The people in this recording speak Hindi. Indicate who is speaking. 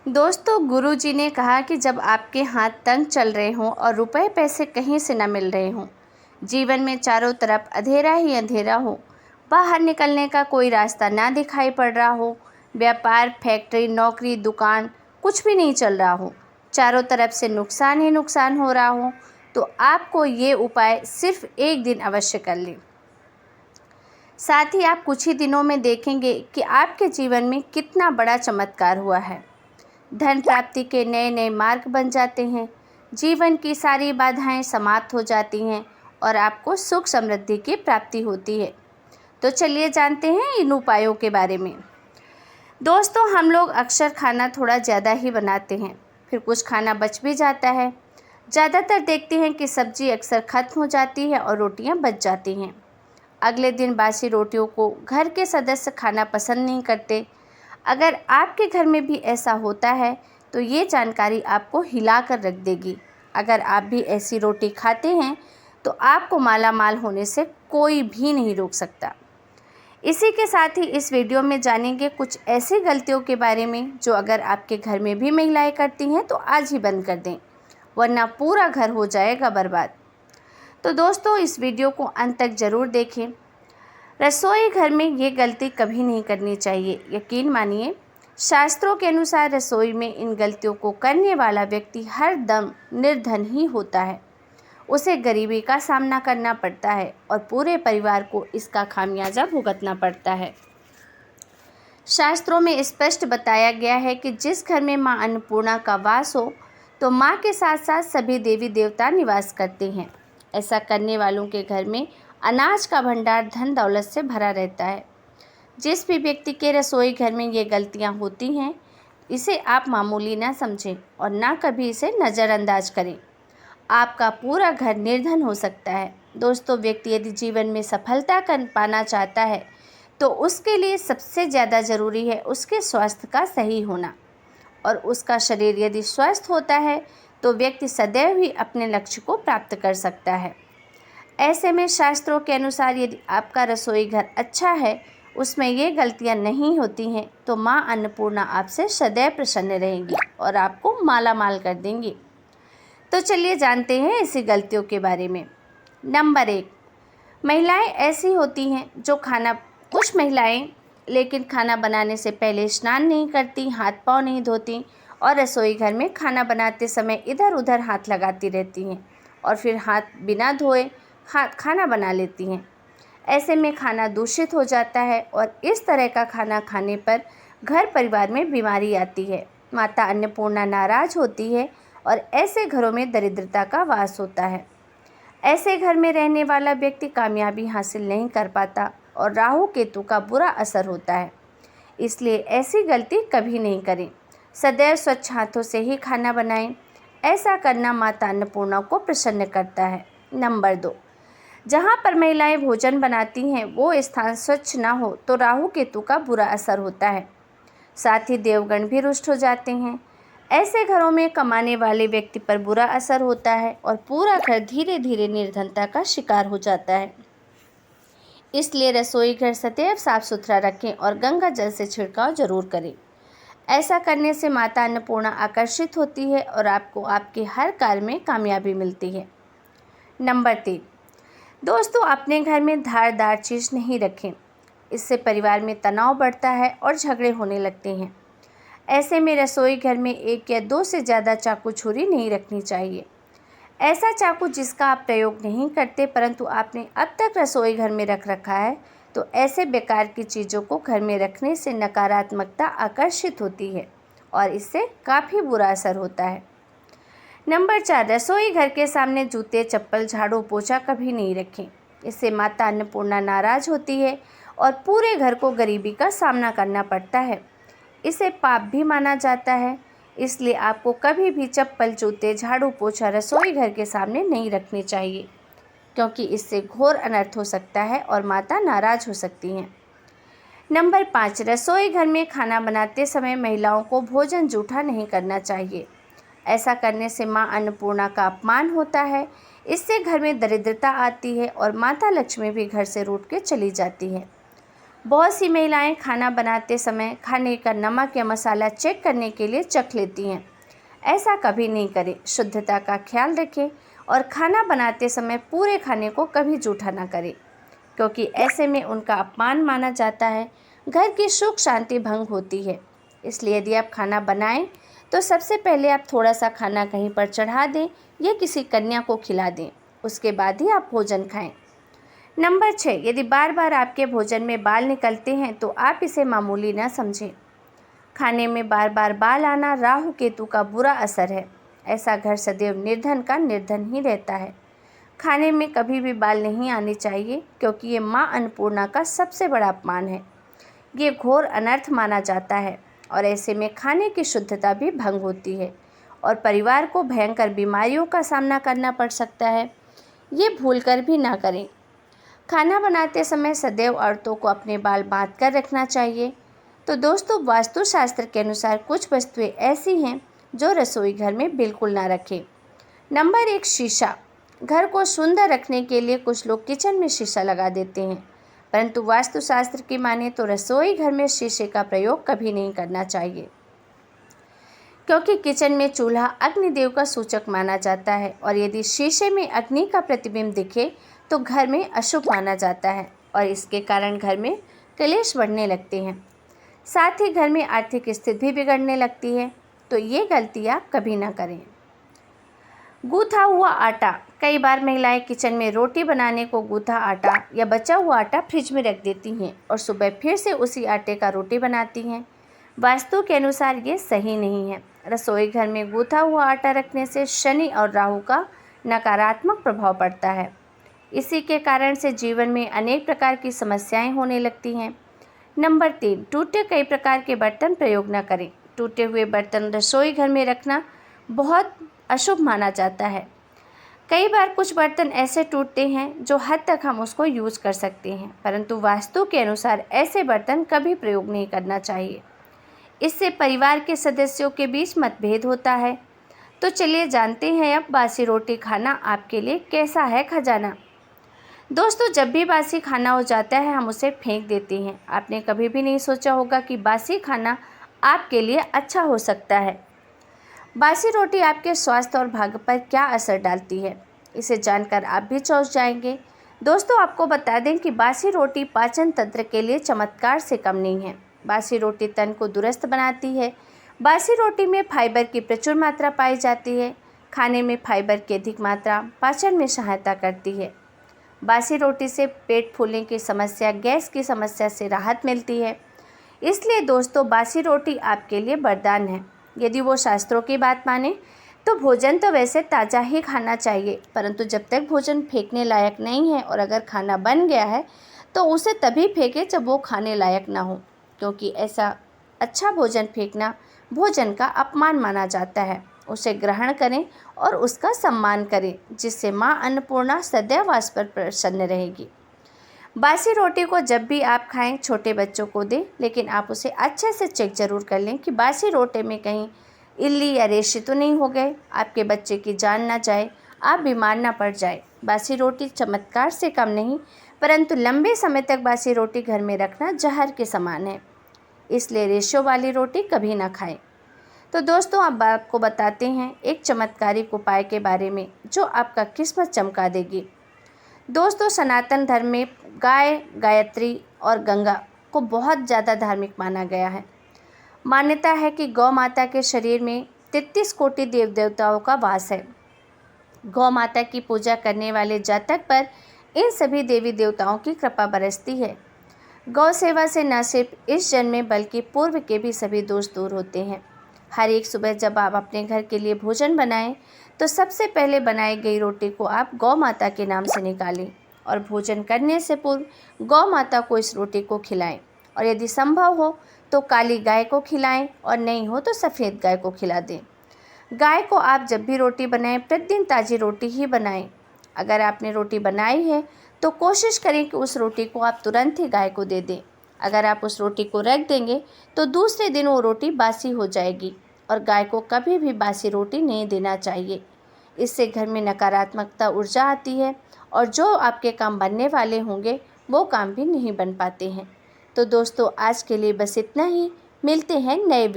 Speaker 1: दोस्तों, गुरुजी ने कहा कि जब आपके हाथ तंग चल रहे हों और रुपए पैसे कहीं से न मिल रहे हों, जीवन में चारों तरफ अंधेरा ही अंधेरा हो, बाहर निकलने का कोई रास्ता ना दिखाई पड़ रहा हो, व्यापार, फैक्ट्री, नौकरी, दुकान कुछ भी नहीं चल रहा हो, चारों तरफ से नुकसान ही नुकसान हो रहा हो, तो आपको ये उपाय सिर्फ एक दिन अवश्य कर लें। साथ ही आप कुछ ही दिनों में देखेंगे कि आपके जीवन में कितना बड़ा चमत्कार हुआ है। धन प्राप्ति के नए नए मार्ग बन जाते हैं, जीवन की सारी बाधाएं समाप्त हो जाती हैं और आपको सुख समृद्धि की प्राप्ति होती है। तो चलिए जानते हैं इन उपायों के बारे में। दोस्तों, हम लोग अक्सर खाना थोड़ा ज़्यादा ही बनाते हैं, फिर कुछ खाना बच भी जाता है। ज़्यादातर देखते हैं कि सब्जी अक्सर ख़त्म हो जाती है और रोटियां बच जाती हैं। अगले दिन बासी रोटियों को घर के सदस्य खाना पसंद नहीं करते। अगर आपके घर में भी ऐसा होता है तो ये जानकारी आपको हिला कर रख देगी। अगर आप भी ऐसी रोटी खाते हैं तो आपको माला माल होने से कोई भी नहीं रोक सकता। इसी के साथ ही इस वीडियो में जानेंगे कुछ ऐसी गलतियों के बारे में जो अगर आपके घर में भी महिलाएं करती हैं तो आज ही बंद कर दें, वरना पूरा घर हो जाएगा बर्बाद। तो दोस्तों, इस वीडियो को अंत तक ज़रूर देखें। रसोई घर में ये गलती कभी नहीं करनी चाहिए। यकीन मानिए, शास्त्रों के अनुसार रसोई में इन गलतियों को करने वाला व्यक्ति हर दम निर्धन ही होता है। उसे गरीबी का सामना करना पड़ता है और पूरे परिवार को इसका खामियाजा भुगतना पड़ता है। शास्त्रों में स्पष्ट बताया गया है कि जिस घर में माँ अन्नपूर्णा का वास हो तो माँ के साथ साथ सभी देवी देवता निवास करते हैं। ऐसा करने वालों के घर में अनाज का भंडार धन दौलत से भरा रहता है। जिस भी व्यक्ति के रसोई घर में ये गलतियाँ होती हैं, इसे आप मामूली ना समझें और ना कभी इसे नज़रअंदाज करें। आपका पूरा घर निर्धन हो सकता है। दोस्तों, व्यक्ति यदि जीवन में सफलता कर पाना चाहता है तो उसके लिए सबसे ज़्यादा ज़रूरी है उसके स्वास्थ्य का सही होना, और उसका शरीर यदि स्वस्थ होता है तो व्यक्ति सदैव ही अपने लक्ष्य को प्राप्त कर सकता है। ऐसे में शास्त्रों के अनुसार यदि आपका रसोई घर अच्छा है, उसमें ये गलतियां नहीं होती हैं, तो माँ अन्नपूर्णा आपसे सदैव प्रसन्न रहेंगी और आपको माला माल कर देंगी। तो चलिए जानते हैं इसी गलतियों के बारे में। नंबर 1, महिलाएं ऐसी होती हैं जो कुछ महिलाएं लेकिन खाना बनाने से पहले स्नान नहीं करती, हाथ पाँव नहीं धोती और रसोई घर में खाना बनाते समय इधर उधर हाथ लगाती रहती हैं और फिर हाथ बिना धोए खाना बना लेती हैं। ऐसे में खाना दूषित हो जाता है और इस तरह का खाना खाने पर घर परिवार में बीमारी आती है। माता अन्नपूर्णा नाराज होती है और ऐसे घरों में दरिद्रता का वास होता है। ऐसे घर में रहने वाला व्यक्ति कामयाबी हासिल नहीं कर पाता और राहु केतु का बुरा असर होता है। इसलिए ऐसी गलती कभी नहीं करें। सदैव स्वच्छ हाथों से ही खाना बनाएं। ऐसा करना माता अन्नपूर्णा को प्रसन्न करता है। नंबर 2, जहाँ पर महिलाएं भोजन बनाती हैं वो स्थान स्वच्छ ना हो तो राहु केतु का बुरा असर होता है। साथ ही देवगण भी रुष्ट हो जाते हैं। ऐसे घरों में कमाने वाले व्यक्ति पर बुरा असर होता है और पूरा घर धीरे धीरे निर्धनता का शिकार हो जाता है। इसलिए रसोई घर सदैव साफ सुथरा रखें और गंगा जल से छिड़काव जरूर करें। ऐसा करने से माता अन्नपूर्णा आकर्षित होती है और आपको आपके हर कार्य में कामयाबी मिलती है। नंबर 3, दोस्तों, अपने घर में धारदार चीज़ नहीं रखें। इससे परिवार में तनाव बढ़ता है और झगड़े होने लगते हैं। ऐसे में रसोई घर में 1 या 2 से ज़्यादा चाकू छुरी नहीं रखनी चाहिए। ऐसा चाकू जिसका आप प्रयोग नहीं करते परंतु आपने अब तक रसोई घर में रख रखा है, तो ऐसे बेकार की चीज़ों को घर में रखने से नकारात्मकता आकर्षित होती है और इससे काफ़ी बुरा असर होता है। नंबर 4, रसोई घर के सामने जूते, चप्पल, झाड़ू, पोछा कभी नहीं रखें। इससे माता अन्नपूर्णा नाराज होती है और पूरे घर को गरीबी का सामना करना पड़ता है। इसे पाप भी माना जाता है। इसलिए आपको कभी भी चप्पल, जूते, झाड़ू, पोछा रसोई घर के सामने नहीं रखने चाहिए, क्योंकि इससे घोर अनर्थ हो सकता है और माता नाराज हो सकती हैं। नंबर 5, रसोई घर में खाना बनाते समय महिलाओं को भोजन जूठा नहीं करना चाहिए। ऐसा करने से माँ अन्नपूर्णा का अपमान होता है। इससे घर में दरिद्रता आती है और माता लक्ष्मी भी घर से रूठ के चली जाती है। बहुत सी महिलाएं खाना बनाते समय खाने का नमक या मसाला चेक करने के लिए चख लेती हैं। ऐसा कभी नहीं करें। शुद्धता का ख्याल रखें और खाना बनाते समय पूरे खाने को कभी जूठा ना करें, क्योंकि ऐसे में उनका अपमान माना जाता है, घर की सुख शांति भंग होती है। इसलिए यदि आप खाना बनाएं तो सबसे पहले आप थोड़ा सा खाना कहीं पर चढ़ा दें या किसी कन्या को खिला दें, उसके बाद ही आप भोजन खाएं। नंबर 6, यदि बार बार आपके भोजन में बाल निकलते हैं तो आप इसे मामूली न समझें। खाने में बार बार बाल आना राहु केतु का बुरा असर है। ऐसा घर सदैव निर्धन का निर्धन ही रहता है। खाने में कभी भी बाल नहीं आने चाहिए, क्योंकि ये माँ अन्नपूर्णा का सबसे बड़ा अपमान है। ये घोर अनर्थ माना जाता है और ऐसे में खाने की शुद्धता भी भंग होती है और परिवार को भयंकर बीमारियों का सामना करना पड़ सकता है। ये भूलकर भी ना करें। खाना बनाते समय सदैव औरतों को अपने बाल बांध कर रखना चाहिए। तो दोस्तों, वास्तुशास्त्र के अनुसार कुछ वस्तुएं ऐसी हैं जो रसोई घर में बिल्कुल ना रखें। नंबर 1, शीशा। घर को सुंदर रखने के लिए कुछ लोग किचन में शीशा लगा देते हैं, परंतु वास्तुशास्त्र की माने तो रसोई घर में शीशे का प्रयोग कभी नहीं करना चाहिए, क्योंकि किचन में चूल्हा अग्निदेव का सूचक माना जाता है और यदि शीशे में अग्नि का प्रतिबिंब दिखे तो घर में अशुभ माना जाता है और इसके कारण घर में क्लेश बढ़ने लगते हैं। साथ ही घर में आर्थिक स्थिति भी बिगड़ने लगती है। तो ये गलतियाँ कभी ना करें। गूथा हुआ आटा। कई बार महिलाएं किचन में रोटी बनाने को गूथा आटा या बचा हुआ आटा फ्रिज में रख देती हैं और सुबह फिर से उसी आटे का रोटी बनाती हैं। वास्तु के अनुसार ये सही नहीं है। रसोई घर में गूथा हुआ आटा रखने से शनि और राहु का नकारात्मक प्रभाव पड़ता है। इसी के कारण से जीवन में अनेक प्रकार की समस्याएं होने लगती हैं। नंबर 3, टूटे कई प्रकार के बर्तन प्रयोग न करें। टूटे हुए बर्तन रसोई घर में रखना बहुत अशुभ माना जाता है। कई बार कुछ बर्तन ऐसे टूटते हैं जो हद तक हम उसको यूज़ कर सकते हैं, परंतु वास्तु के अनुसार ऐसे बर्तन कभी प्रयोग नहीं करना चाहिए। इससे परिवार के सदस्यों के बीच मतभेद होता है। तो चलिए जानते हैं अब बासी रोटी खाना आपके लिए कैसा है खजाना। दोस्तों, जब भी बासी खाना हो जाता है हम उसे फेंक देते हैं। आपने कभी भी नहीं सोचा होगा कि बासी खाना आपके लिए अच्छा हो सकता है। बासी रोटी आपके स्वास्थ्य और भाग्य पर क्या असर डालती है, इसे जानकर आप भी चौंक जाएंगे। दोस्तों, आपको बता दें कि बासी रोटी पाचन तंत्र के लिए चमत्कार से कम नहीं है। बासी रोटी तन को दुरुस्त बनाती है। बासी रोटी में फाइबर की प्रचुर मात्रा पाई जाती है। खाने में फाइबर की अधिक मात्रा पाचन में सहायता करती है। बासी रोटी से पेट फूलने की समस्या, गैस की समस्या से राहत मिलती है। इसलिए दोस्तों, बासी रोटी आपके लिए वरदान है। यदि वो शास्त्रों की बात माने तो भोजन तो वैसे ताज़ा ही खाना चाहिए, परंतु जब तक भोजन फेंकने लायक नहीं है और अगर खाना बन गया है तो उसे तभी फेंकें जब वो खाने लायक ना हो, क्योंकि ऐसा अच्छा भोजन फेंकना भोजन का अपमान माना जाता है। उसे ग्रहण करें और उसका सम्मान करें, जिससे माँ अन्नपूर्णा सदैव वास पर प्रसन्न रहेगी। बासी रोटी को जब भी आप खाएं छोटे बच्चों को दें, लेकिन आप उसे अच्छे से चेक ज़रूर कर लें कि बासी रोटी में कहीं इल्ली या रेशे तो नहीं हो गए, आपके बच्चे की जान ना जाए, आप बीमार ना पड़ जाए। बासी रोटी चमत्कार से कम नहीं, परंतु लंबे समय तक बासी रोटी घर में रखना जहर के समान है। इसलिए रेशों वाली रोटी कभी ना खाएं। तो दोस्तों, अब आपको बताते हैं एक चमत्कारिक उपाय के बारे में जो आपका किस्मत चमका देगी। दोस्तों, सनातन धर्म में गाय, गायत्री और गंगा को बहुत ज़्यादा धार्मिक माना गया है। मान्यता है कि गौ माता के शरीर में 33 कोटि देव देवताओं का वास है। गौ माता की पूजा करने वाले जातक पर इन सभी देवी देवताओं की कृपा बरसती है। गौ सेवा से न सिर्फ इस जन्म में बल्कि पूर्व के भी सभी दोष दूर होते हैं। हर एक सुबह जब आप अपने घर के लिए भोजन बनाएं तो सबसे पहले बनाई गई रोटी को आप गौ माता के नाम से निकालें और भोजन करने से पूर्व गौ माता को इस रोटी को खिलाएं और यदि संभव हो तो काली गाय को खिलाएं और नहीं हो तो सफ़ेद गाय को खिला दें। गाय को आप जब भी रोटी बनाएं प्रतिदिन ताज़ी रोटी ही बनाएं। अगर आपने रोटी बनाई है तो कोशिश करें कि उस रोटी को आप तुरंत ही गाय को दे दें। अगर आप उस रोटी को रख देंगे तो दूसरे दिन वो रोटी बासी हो जाएगी और गाय को कभी भी बासी रोटी नहीं देना चाहिए। इससे घर में नकारात्मकता ऊर्जा आती है और जो आपके काम बनने वाले होंगे वो काम भी नहीं बन पाते हैं। तो दोस्तों आज के लिए बस इतना ही, मिलते हैं नए